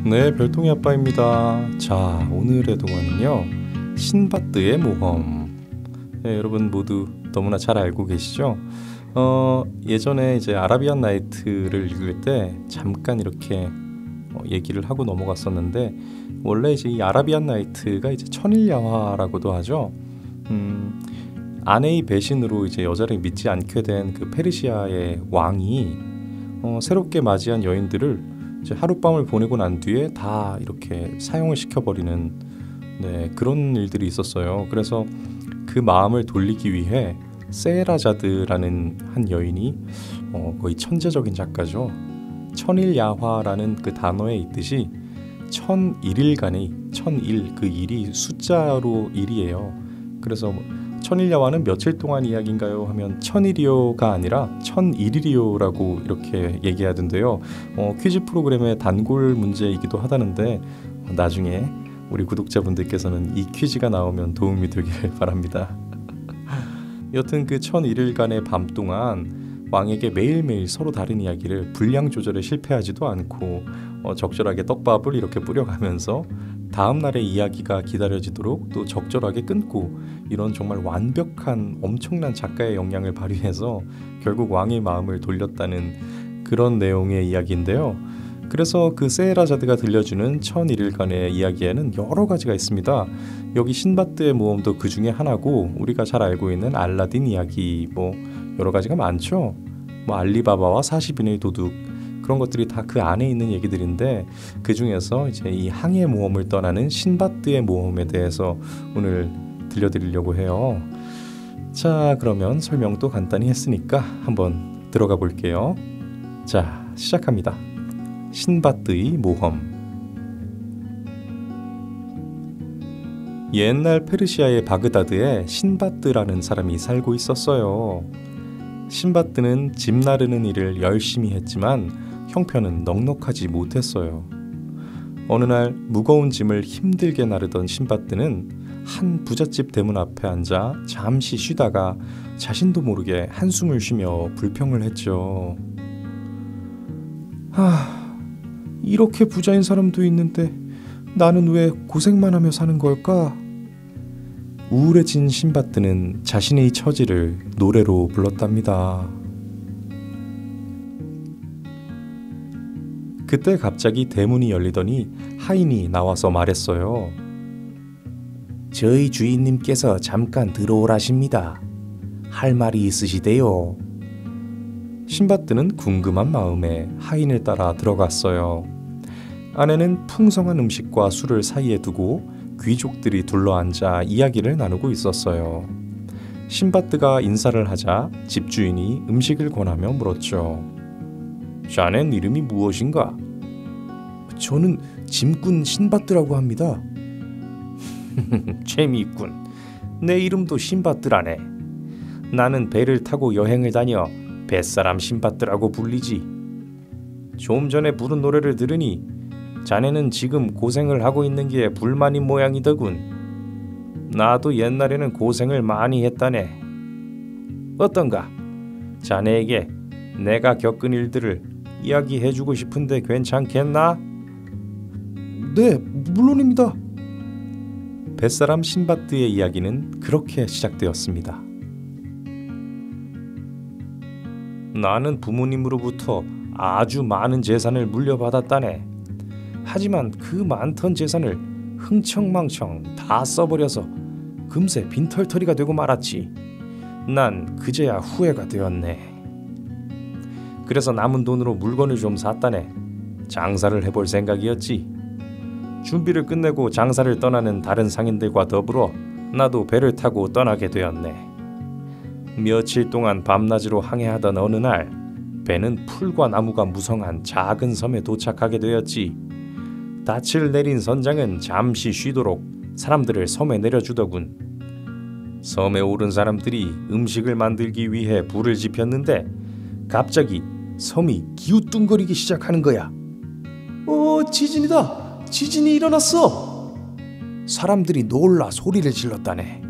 네, 별똥이 아빠입니다. 자, 오늘의 동화는요, 신바드의 모험. 네, 여러분 모두 너무나 잘 알고 계시죠? 예전에 이제 아라비안 나이트를 읽을 때 잠깐 이렇게 얘기를 하고 넘어갔었는데, 원래 이제 이 아라비안 나이트가 이제 천일야화라고도 하죠. 아내의 배신으로 이제 여자를 믿지 않게 된 그 페르시아의 왕이 새롭게 맞이한 여인들을 이제 하룻밤을 보내고 난 뒤에 다 이렇게 사용을 시켜버리는, 네, 그런 일들이 있었어요. 그래서 그 마음을 돌리기 위해 세헤라자드라는 한 여인이 거의 천재적인 작가죠. 천일야화라는 그 단어에 있듯이 1001일간의 천일, 그 일이 숫자로 일이에요. 그래서 천일야화는 며칠 동안 이야기인가요? 하면 천일이요가 아니라 천일일이요라고 이렇게 얘기하던데요. 퀴즈 프로그램의 단골 문제이기도 하다는데 나중에 우리 구독자분들께서는 이 퀴즈가 나오면 도움이 되길 바랍니다. 여튼 그 1001일간의 밤 동안 왕에게 매일매일 서로 다른 이야기를 분량 조절에 실패하지도 않고 적절하게 떡밥을 이렇게 뿌려가면서 다음 날의 이야기가 기다려지도록 또 적절하게 끊고, 이런 정말 완벽한 엄청난 작가의 역량을 발휘해서 결국 왕의 마음을 돌렸다는 그런 내용의 이야기인데요. 그래서 그 세헤라자드가 들려주는 1001일간의 이야기에는 여러 가지가 있습니다. 여기 신바드의 모험도 그 중에 하나고, 우리가 잘 알고 있는 알라딘 이야기, 뭐 여러 가지가 많죠. 뭐 알리바바와 40인의 도둑, 그런 것들이 다 그 안에 있는 얘기들인데, 그 중에서 이제 이 항해 모험을 떠나는 신바드의 모험에 대해서 오늘 들려드리려고 해요. 자, 그러면 설명도 간단히 했으니까 한번 들어가 볼게요. 자, 시작합니다. 신바드의 모험. 옛날 페르시아의 바그다드에 신바드라는 사람이 살고 있었어요. 신바드는 짐 나르는 일을 열심히 했지만 형편은 넉넉하지 못했어요. 어느 날 무거운 짐을 힘들게 나르던 신바드는 한 부잣집 대문 앞에 앉아 잠시 쉬다가 자신도 모르게 한숨을 쉬며 불평을 했죠. 이렇게 부자인 사람도 있는데 나는 왜 고생만 하며 사는 걸까? 우울해진 신바드는 자신의 처지를 노래로 불렀답니다. 그때 갑자기 대문이 열리더니 하인이 나와서 말했어요. 저희 주인님께서 잠깐 들어오라십니다. 할 말이 있으시대요. 신바드는 궁금한 마음에 하인을 따라 들어갔어요. 안에는 풍성한 음식과 술을 사이에 두고 귀족들이 둘러앉아 이야기를 나누고 있었어요. 신바드가 인사를 하자 집주인이 음식을 권하며 물었죠. 자넨 이름이 무엇인가? 저는 짐꾼 신바드라고 합니다. 재미있군. 내 이름도 신바드라네. 나는 배를 타고 여행을 다녀 뱃사람 신바드라고 불리지. 좀 전에 부른 노래를 들으니 자네는 지금 고생을 하고 있는 게 불만인 모양이더군. 나도 옛날에는 고생을 많이 했다네. 어떤가? 자네에게 내가 겪은 일들을 이야기해주고 싶은데 괜찮겠나? 네, 물론입니다. 뱃사람 신바드의 이야기는 그렇게 시작되었습니다. 나는 부모님으로부터 아주 많은 재산을 물려받았다네. 하지만 그 많던 재산을 흥청망청 다 써버려서 금세 빈털터리가 되고 말았지. 난 그제야 후회가 되었네. 그래서 남은 돈으로 물건을 좀 샀다네. 장사를 해볼 생각이었지. 준비를 끝내고 장사를 떠나는 다른 상인들과 더불어 나도 배를 타고 떠나게 되었네. 며칠 동안 밤낮으로 항해하던 어느 날 배는 풀과 나무가 무성한 작은 섬에 도착하게 되었지. 닻을 내린 선장은 잠시 쉬도록 사람들을 섬에 내려주더군. 섬에 오른 사람들이 음식을 만들기 위해 불을 지폈는데 갑자기 섬이 기우뚱거리기 시작하는 거야. 지진이다! 지진이 일어났어! 사람들이 놀라 소리를 질렀다네.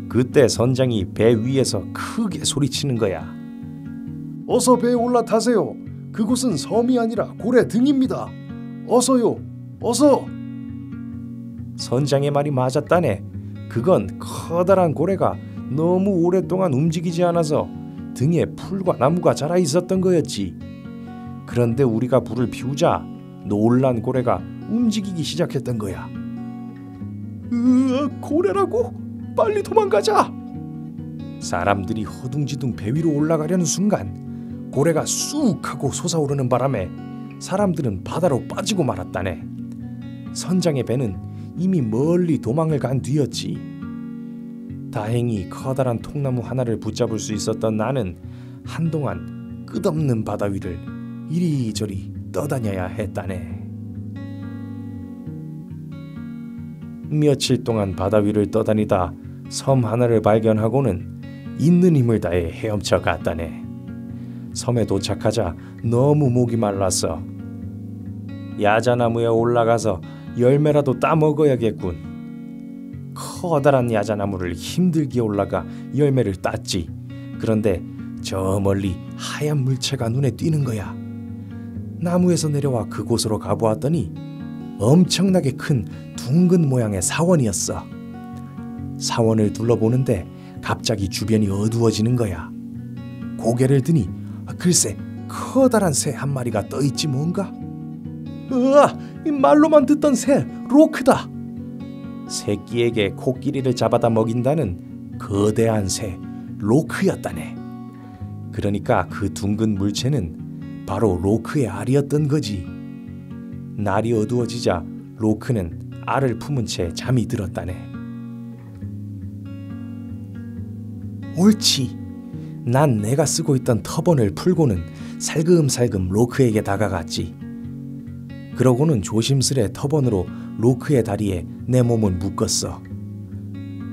그때 선장이 배 위에서 크게 소리치는 거야. 어서 배에 올라타세요. 그곳은 섬이 아니라 고래 등입니다. 어서요, 어서. 선장의 말이 맞았다네. 그건 커다란 고래가 너무 오랫동안 움직이지 않아서 등에 풀과 나무가 자라 있었던 거였지. 그런데 우리가 불을 피우자 놀란 고래가 움직이기 시작했던 거야. 고래라고? 빨리 도망가자. 사람들이 허둥지둥 배 위로 올라가려는 순간 고래가 쑥 하고 솟아오르는 바람에 사람들은 바다로 빠지고 말았다네. 선장의 배는 이미 멀리 도망을 간 뒤였지. 다행히 커다란 통나무 하나를 붙잡을 수 있었던 나는 한동안 끝없는 바다 위를 이리저리 떠다녀야 했다네. 며칠 동안 바다 위를 떠다니다 섬 하나를 발견하고는 있는 힘을 다해 헤엄쳐 갔다네. 섬에 도착하자 너무 목이 말랐어. 야자나무에 올라가서 열매라도 따먹어야겠군. 커다란 야자나무를 힘들게 올라가 열매를 땄지. 그런데 저 멀리 하얀 물체가 눈에 띄는 거야. 나무에서 내려와 그곳으로 가보았더니 엄청나게 큰 둥근 모양의 사원이었어. 사원을 둘러보는데 갑자기 주변이 어두워지는 거야. 고개를 드니 글쎄 커다란 새 한 마리가 떠있지 뭔가. 말로만 듣던 새 로크다. 새끼에게 코끼리를 잡아다 먹인다는 거대한 새 로크였다네. 그러니까 그 둥근 물체는 바로 로크의 알이었던 거지. 날이 어두워지자 로크는 알을 품은 채 잠이 들었다네. 옳지. 난 내가 쓰고 있던 터번을 풀고는 살금살금 로크에게 다가갔지. 그러고는 조심스레 터번으로 로크의 다리에 내 몸을 묶었어.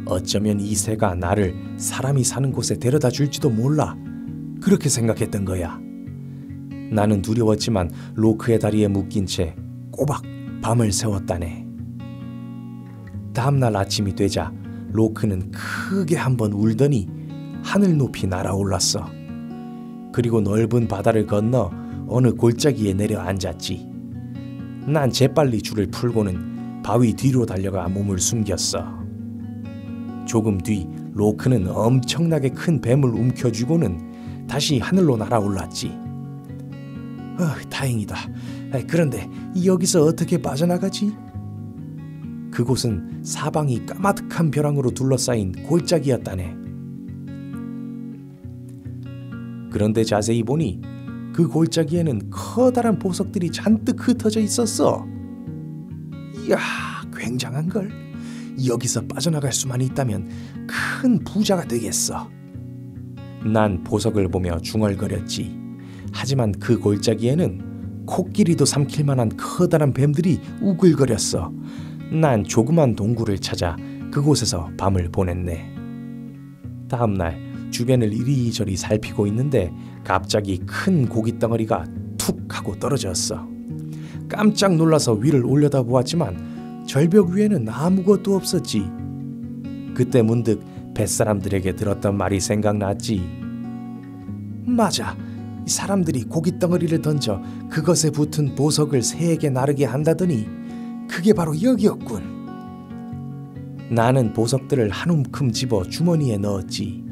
어쩌면 이 새가 나를 사람이 사는 곳에 데려다 줄지도 몰라. 그렇게 생각했던 거야. 나는 두려웠지만 로크의 다리에 묶인 채 꼬박 밤을 새웠다네. 다음날 아침이 되자 로크는 크게 한번 울더니 하늘 높이 날아올랐어. 그리고 넓은 바다를 건너 어느 골짜기에 내려앉았지. 난 재빨리 줄을 풀고는 바위 뒤로 달려가 몸을 숨겼어. 조금 뒤 로크는 엄청나게 큰 뱀을 움켜쥐고는 다시 하늘로 날아올랐지. 다행이다. 그런데 여기서 어떻게 빠져나가지? 그곳은 사방이 까마득한 벼랑으로 둘러싸인 골짜기였다네. 그런데 자세히 보니 그 골짜기에는 커다란 보석들이 잔뜩 흩어져 있었어. 이야, 굉장한걸. 여기서 빠져나갈 수만 있다면 큰 부자가 되겠어. 난 보석을 보며 중얼거렸지. 하지만 그 골짜기에는 코끼리도 삼킬 만한 커다란 뱀들이 우글거렸어. 난 조그만 동굴을 찾아 그곳에서 밤을 보냈네. 다음날 주변을 이리저리 살피고 있는데 갑자기 큰 고깃덩어리가 툭 하고 떨어졌어. 깜짝 놀라서 위를 올려다보았지만 절벽 위에는 아무것도 없었지. 그때 문득 뱃사람들에게 들었던 말이 생각났지. 맞아. 사람들이 고깃덩어리를 던져 그것에 붙은 보석을 새에게 나르게 한다더니 그게 바로 여기였군. 나는 보석들을 한 움큼 집어 주머니에 넣었지.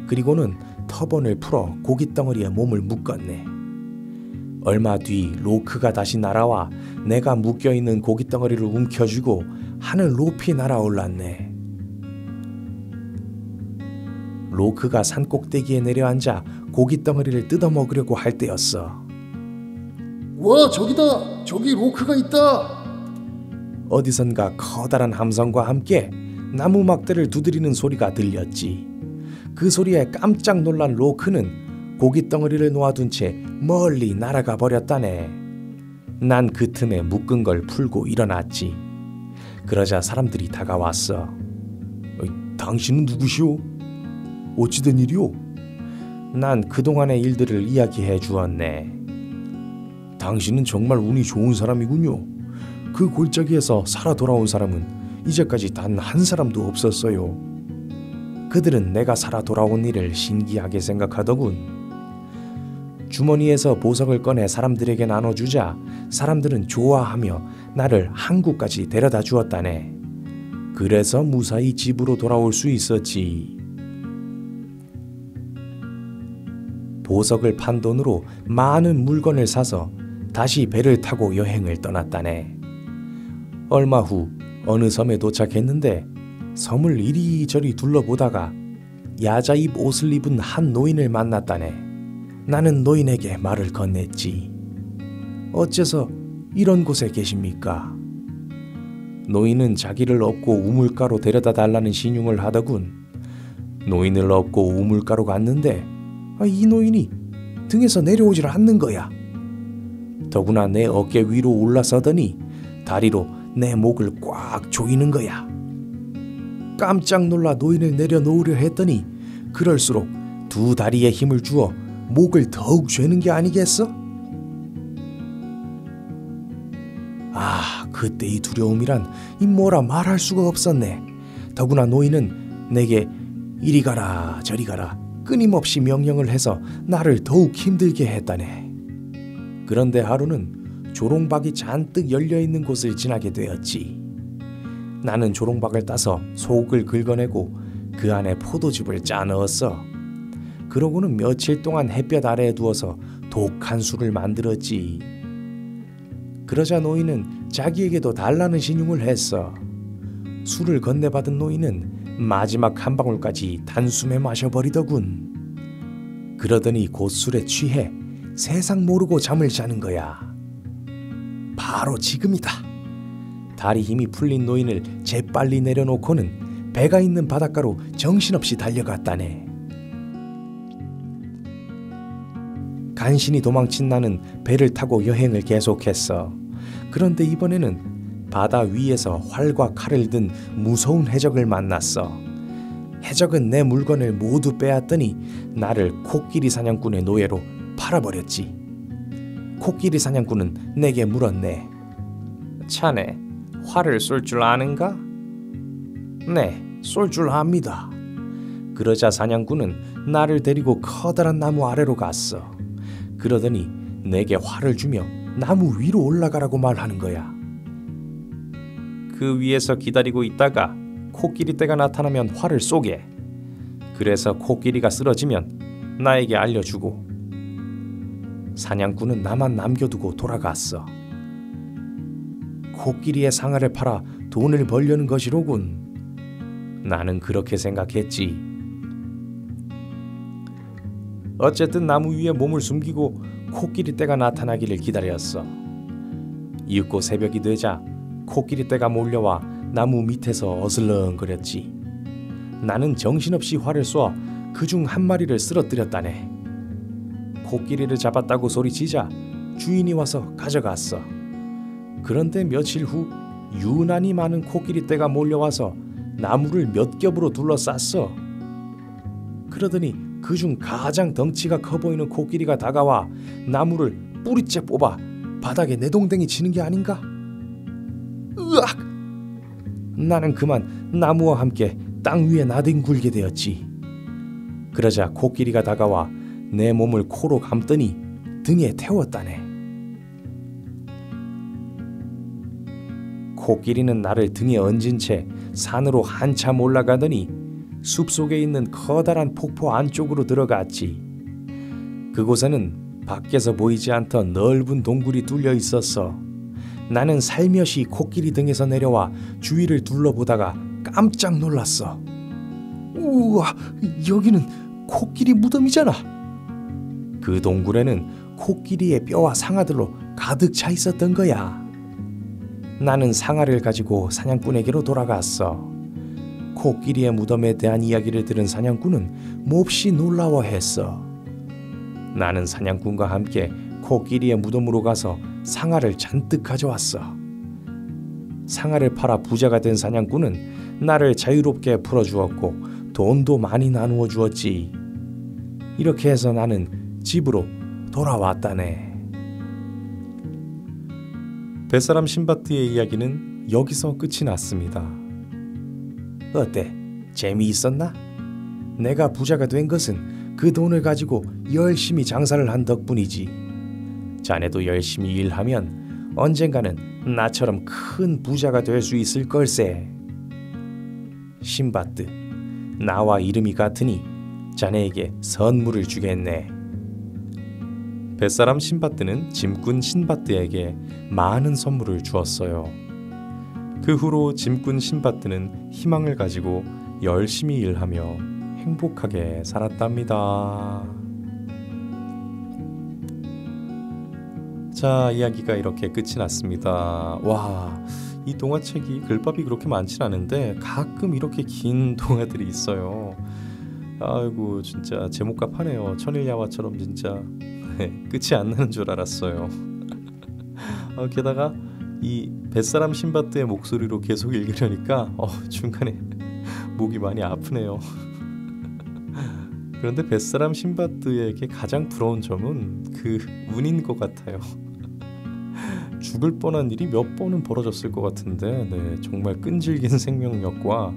그리고는 터번을 풀어 고깃덩어리에 몸을 묶었네. 얼마 뒤 로크가 다시 날아와 내가 묶여있는 고깃덩어리를 움켜쥐고 하늘 높이 날아올랐네. 로크가 산꼭대기에 내려앉아 고깃덩어리를 뜯어먹으려고 할 때였어. 와, 저기다. 저기 로크가 있다. 어디선가 커다란 함성과 함께 나무 막대를 두드리는 소리가 들렸지. 그 소리에 깜짝 놀란 로크는 고깃덩어리를 놓아둔 채 멀리 날아가 버렸다네. 난 그 틈에 묶은 걸 풀고 일어났지. 그러자 사람들이 다가왔어. 당신은 누구시오? 어찌된 일이오? 난 그동안의 일들을 이야기해 주었네. 당신은 정말 운이 좋은 사람이군요. 그 골짜기에서 살아 돌아온 사람은 이제까지 단 한 사람도 없었어요. 그들은 내가 살아 돌아온 일을 신기하게 생각하더군. 주머니에서 보석을 꺼내 사람들에게 나눠주자 사람들은 좋아하며 나를 한국까지 데려다 주었다네. 그래서 무사히 집으로 돌아올 수 있었지. 보석을 판 돈으로 많은 물건을 사서 다시 배를 타고 여행을 떠났다네. 얼마 후 어느 섬에 도착했는데 섬을 이리저리 둘러보다가 야자입 옷을 입은 한 노인을 만났다네. 나는 노인에게 말을 건넸지. 어째서 이런 곳에 계십니까? 노인은 자기를 업고 우물가로 데려다 달라는 신용을 하더군. 노인을 업고 우물가로 갔는데 이 노인이 등에서 내려오질 않는 거야. 더구나 내 어깨 위로 올라서더니 다리로 내 목을 꽉 조이는 거야. 깜짝 놀라 노인을 내려놓으려 했더니 그럴수록 두 다리에 힘을 주어 목을 더욱 죄는 게 아니겠어? 그때의 두려움이란 뭐라 말할 수가 없었네. 더구나 노인은 내게 이리 가라 저리 가라 끊임없이 명령을 해서 나를 더욱 힘들게 했다네. 그런데 하루는 조롱박이 잔뜩 열려있는 곳을 지나게 되었지. 나는 조롱박을 따서 속을 긁어내고 그 안에 포도즙을 짜 넣었어. 그러고는 며칠 동안 햇볕 아래에 두어서 독한 술을 만들었지. 그러자 노인은 자기에게도 달라는 신용을 했어. 술을 건네받은 노인은 마지막 한 방울까지 단숨에 마셔버리더군. 그러더니 곧 술에 취해 세상 모르고 잠을 자는 거야. 바로 지금이다. 다리 힘이 풀린 노인을 재빨리 내려놓고는 배가 있는 바닷가로 정신없이 달려갔다네. 간신히 도망친 나는 배를 타고 여행을 계속했어. 그런데 이번에는 바다 위에서 활과 칼을 든 무서운 해적을 만났어. 해적은 내 물건을 모두 빼앗더니 나를 코끼리 사냥꾼의 노예로 팔아버렸지. 코끼리 사냥꾼은 내게 물었네. 자네 활을 쏠 줄 아는가? 네, 쏠 줄 압니다. 그러자 사냥꾼은 나를 데리고 커다란 나무 아래로 갔어. 그러더니 내게 활을 주며 나무 위로 올라가라고 말하는 거야. 그 위에서 기다리고 있다가 코끼리 떼가 나타나면 활을 쏘게. 그래서 코끼리가 쓰러지면 나에게 알려주고. 사냥꾼은 나만 남겨두고 돌아갔어. 코끼리의 상아를 팔아 돈을 벌려는 것이로군. 나는 그렇게 생각했지. 어쨌든 나무 위에 몸을 숨기고 코끼리 떼가 나타나기를 기다렸어. 이윽고 새벽이 되자 코끼리 떼가 몰려와 나무 밑에서 어슬렁거렸지. 나는 정신없이 활을 쏘아 그중 한 마리를 쓰러뜨렸다네. 코끼리를 잡았다고 소리치자 주인이 와서 가져갔어. 그런데 며칠 후 유난히 많은 코끼리 떼가 몰려와서 나무를 몇 겹으로 둘러쌌어. 그러더니 그중 가장 덩치가 커 보이는 코끼리가 다가와 나무를 뿌리째 뽑아 바닥에 내동댕이 치는 게 아닌가? 으악! 나는 그만 나무와 함께 땅 위에 나뒹굴게 되었지. 그러자 코끼리가 다가와 내 몸을 코로 감더니 등에 태웠다네. 코끼리는 나를 등에 얹은 채 산으로 한참 올라가더니 숲속에 있는 커다란 폭포 안쪽으로 들어갔지. 그곳에는 밖에서 보이지 않던 넓은 동굴이 뚫려 있었어. 나는 살며시 코끼리 등에서 내려와 주위를 둘러보다가 깜짝 놀랐어. 우와, 여기는 코끼리 무덤이잖아. 그 동굴에는 코끼리의 뼈와 상아들로 가득 차 있었던 거야. 나는 상아를 가지고 사냥꾼에게로 돌아갔어. 코끼리의 무덤에 대한 이야기를 들은 사냥꾼은 몹시 놀라워했어. 나는 사냥꾼과 함께 코끼리의 무덤으로 가서 상아를 잔뜩 가져왔어. 상아를 팔아 부자가 된 사냥꾼은 나를 자유롭게 풀어주었고 돈도 많이 나누어 주었지. 이렇게 해서 나는 집으로 돌아왔다네. 뱃사람 신바트의 이야기는 여기서 끝이 났습니다. 어때? 재미있었나? 내가 부자가 된 것은 그 돈을 가지고 열심히 장사를 한 덕분이지. 자네도 열심히 일하면 언젠가는 나처럼 큰 부자가 될 수 있을 걸세. 신바드, 나와 이름이 같으니 자네에게 선물을 주겠네. 뱃사람 신바드는 짐꾼 신바드에게 많은 선물을 주었어요. 그 후로 짐꾼 신바드는 희망을 가지고 열심히 일하며 행복하게 살았답니다. 자, 이야기가 이렇게 끝이 났습니다. 와, 이 동화책이 글밥이 그렇게 많진 않은데 가끔 이렇게 긴 동화들이 있어요. 아이고, 진짜 제목값 하네요. 천일야화처럼 진짜 끝이 안 나는 줄 알았어요. 게다가 이 뱃사람 신바드의 목소리로 계속 읽으려니까 중간에 목이 많이 아프네요. 그런데 뱃사람 신바드에게 가장 부러운 점은 그 운인 것 같아요. 죽을 뻔한 일이 몇 번은 벌어졌을 것 같은데 정말 끈질긴 생명력과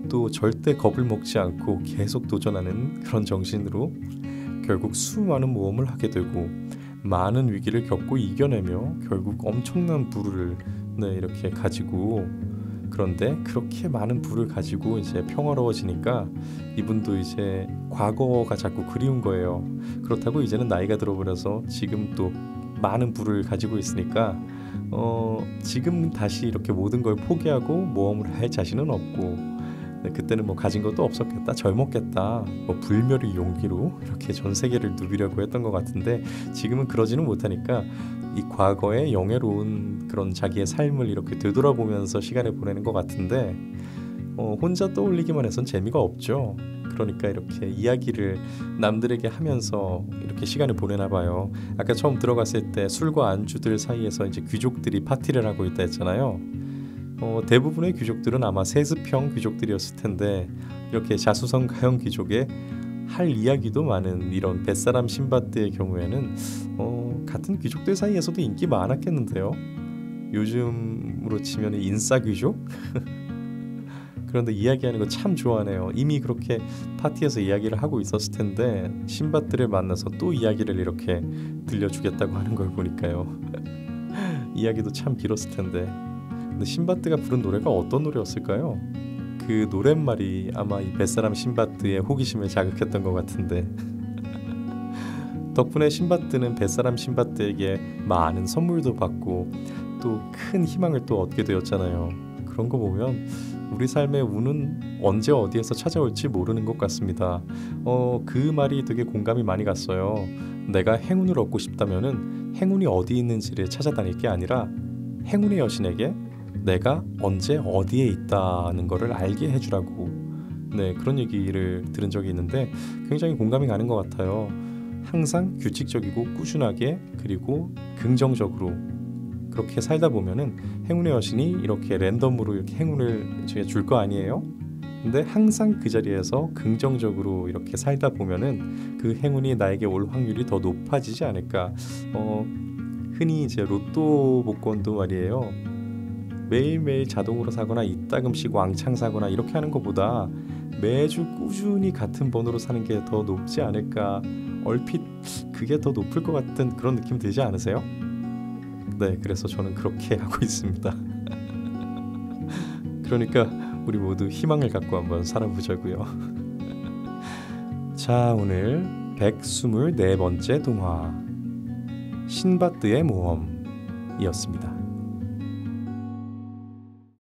또 절대 겁을 먹지 않고 계속 도전하는 그런 정신으로 결국 수많은 모험을 하게 되고 많은 위기를 겪고 이겨내며 결국 엄청난 부를 이렇게 가지고, 그런데 그렇게 많은 부를 가지고 이제 평화로워지니까 이분도 이제 과거가 자꾸 그리운 거예요. 그렇다고 이제는 나이가 들어버려서 지금 또 많은 부를 가지고 있으니까 지금 다시 이렇게 모든 걸 포기하고 모험을 할 자신은 없고, 그때는 뭐 가진 것도 없었겠다, 젊었겠다, 뭐 불멸의 용기로 이렇게 전 세계를 누비려고 했던 것 같은데 지금은 그러지는 못하니까 이 과거의 영예로운 그런 자기의 삶을 이렇게 되돌아보면서 시간을 보내는 것 같은데 혼자 떠올리기만 해선 재미가 없죠. 그러니까 이렇게 이야기를 남들에게 하면서 이렇게 시간을 보내나 봐요. 아까 처음 들어갔을 때 술과 안주들 사이에서 이제 귀족들이 파티를 하고 있다 했잖아요. 대부분의 귀족들은 아마 세습형 귀족들이었을 텐데 이렇게 자수성가형 귀족의 할 이야기도 많은 이런 뱃사람 신바드의 경우에는 같은 귀족들 사이에서도 인기 많았겠는데요. 요즘으로 치면 인싸 귀족? 그런데 이야기하는 거 참 좋아하네요. 이미 그렇게 파티에서 이야기를 하고 있었을 텐데 신바드를 만나서 또 이야기를 이렇게 들려주겠다고 하는 걸 보니까요. 이야기도 참 길었을 텐데. 근데 신바드가 부른 노래가 어떤 노래였을까요? 그 노랫말이 아마 이 뱃사람 신바드의 호기심을 자극했던 것 같은데 덕분에 신바드는 뱃사람 신바드에게 많은 선물도 받고 또 큰 희망을 또 얻게 되었잖아요. 그런 거 보면 우리 삶의 운은 언제 어디에서 찾아올지 모르는 것 같습니다. 그 말이 되게 공감이 많이 갔어요. 내가 행운을 얻고 싶다면은 행운이 어디 있는지를 찾아다닐 게 아니라 행운의 여신에게 내가 언제 어디에 있다는 거를 알게 해주라고, 그런 얘기를 들은 적이 있는데 굉장히 공감이 가는 것 같아요. 항상 규칙적이고 꾸준하게 그리고 긍정적으로 그렇게 살다 보면은 행운의 여신이 이렇게 랜덤으로 이렇게 행운을 줄 거 아니에요? 근데 항상 그 자리에서 긍정적으로 이렇게 살다 보면은 그 행운이 나에게 올 확률이 더 높아지지 않을까. 흔히 이제 로또 복권도 말이에요. 매일매일 자동으로 사거나 이따금씩 왕창 사거나 이렇게 하는 것보다 매주 꾸준히 같은 번호로 사는 게 더 높지 않을까. 얼핏 그게 더 높을 것 같은 그런 느낌 들지 않으세요? 그래서 저는 그렇게 하고 있습니다. 그러니까 우리 모두 희망을 갖고 한번 살아보자고요. 자, 오늘 124번째 동화 신바드의 모험이었습니다.